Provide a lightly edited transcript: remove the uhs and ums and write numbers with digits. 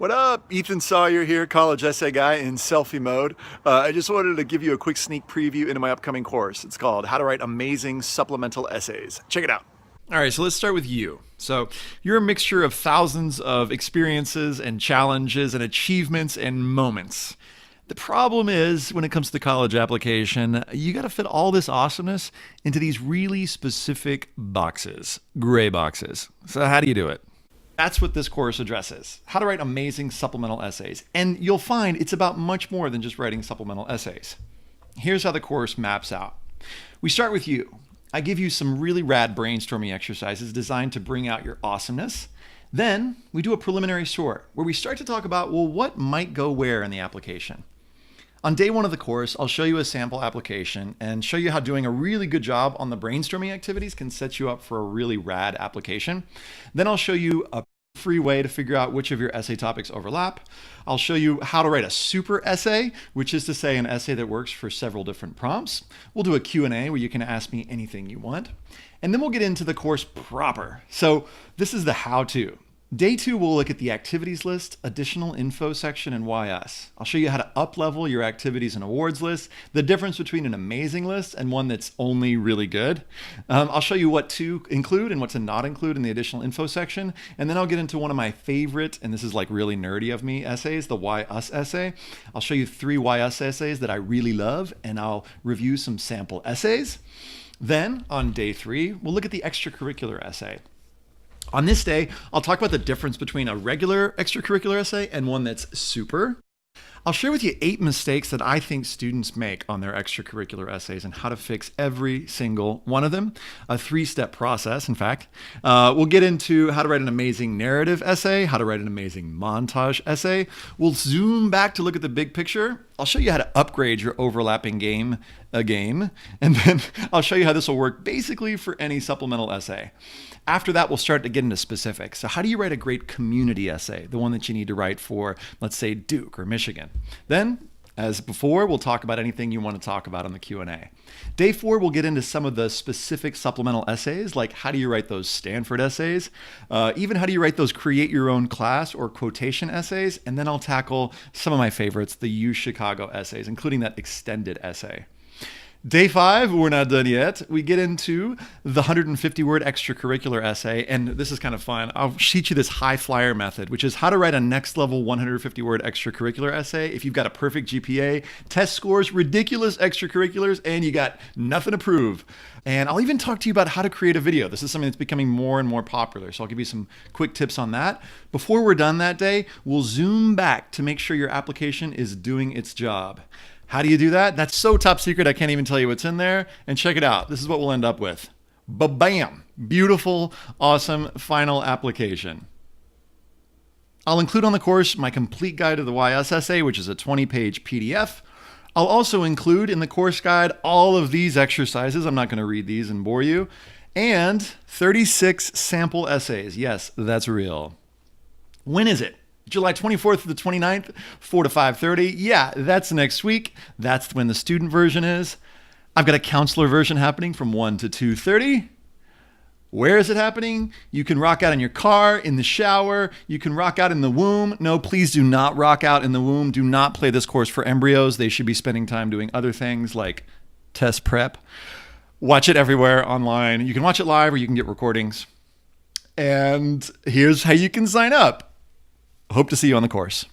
What up? Ethan Sawyer here, college essay guy in selfie mode. I just wanted to give you a quick sneak preview into my upcoming course. It's called How to Write Amazing Supplemental Essays. Check it out. All right, so let's start with you. So you're a mixture of thousands of experiences and challenges and achievements and moments. The problem is, when it comes to the college application, you got to fit all this awesomeness into these really specific boxes, gray boxes. So how do you do it? That's what this course addresses, how to write amazing supplemental essays. And you'll find it's about much more than just writing supplemental essays. Here's how the course maps out. We start with you. I give you some really rad brainstorming exercises designed to bring out your awesomeness. Then we do a preliminary sort where we start to talk about, well, what might go where in the application. On day one of the course, I'll show you a sample application and show you how doing a really good job on the brainstorming activities can set you up for a really rad application. Then I'll show you a free way to figure out which of your essay topics overlap. I'll show you how to write a super essay, which is to say an essay that works for several different prompts. We'll do a Q&A where you can ask me anything you want. And then we'll get into the course proper. So this is the how-to. Day two, we'll look at the activities list, additional info section, and YS. I'll show you how to up-level your activities and awards list, the difference between an amazing list and one that's only really good. I'll show you what to include and what to not include in the additional info section. And then I'll get into one of my favorite, and this is like really nerdy of me, essays, the Why Us essay. I'll show you 3 Why Us essays that I really love, and I'll review some sample essays. Then on day 3, we'll look at the extracurricular essay. On this day, I'll talk about the difference between a regular extracurricular essay and one that's super. I'll share with you 8 mistakes that I think students make on their extracurricular essays and how to fix every single one of them. A 3-step process, in fact. We'll get into how to write an amazing narrative essay, how to write an amazing montage essay. We'll zoom back to look at the big picture. I'll show you how to upgrade your overlapping game, and then I'll show you how this will work basically for any supplemental essay. After that, we'll start to get into specifics. So how do you write a great community essay, the one that you need to write for, let's say, Duke or Michigan? Then, as before, we'll talk about anything you want to talk about on the Q&A. Day 4, we'll get into some of the specific supplemental essays, like how do you write those Stanford essays, even how do you write those create your own class or quotation essays, and then I'll tackle some of my favorites, the U Chicago essays, including that extended essay. Day 5, we're not done yet. We get into the 150-word extracurricular essay, and this is kind of fun. I'll teach you this high flyer method, which is how to write a next-level 150-word extracurricular essay if you've got a perfect GPA, test scores, ridiculous extracurriculars, and you got nothing to prove. And I'll even talk to you about how to create a video. This is something that's becoming more and more popular, so I'll give you some quick tips on that. Before we're done that day, we'll zoom back to make sure your application is doing its job. How do you do that? That's so top secret, I can't even tell you what's in there. And check it out. This is what we'll end up with. Ba-bam! Beautiful, awesome final application. I'll include on the course my complete guide to the YS essay, which is a 20-page PDF. I'll also include in the course guide all of these exercises. I'm not going to read these and bore you. And 36 sample essays. Yes, that's real. When is it? July 24th to the 29th, 4 to 5:30. Yeah, that's next week. That's when the student version is. I've got a counselor version happening from 1 to 2:30. Where is it happening? You can rock out in your car, in the shower. You can rock out in the womb. No, please do not rock out in the womb. Do not play this course for embryos. They should be spending time doing other things like test prep. Watch it everywhere online. You can watch it live or you can get recordings. And here's how you can sign up. Hope to see you on the course.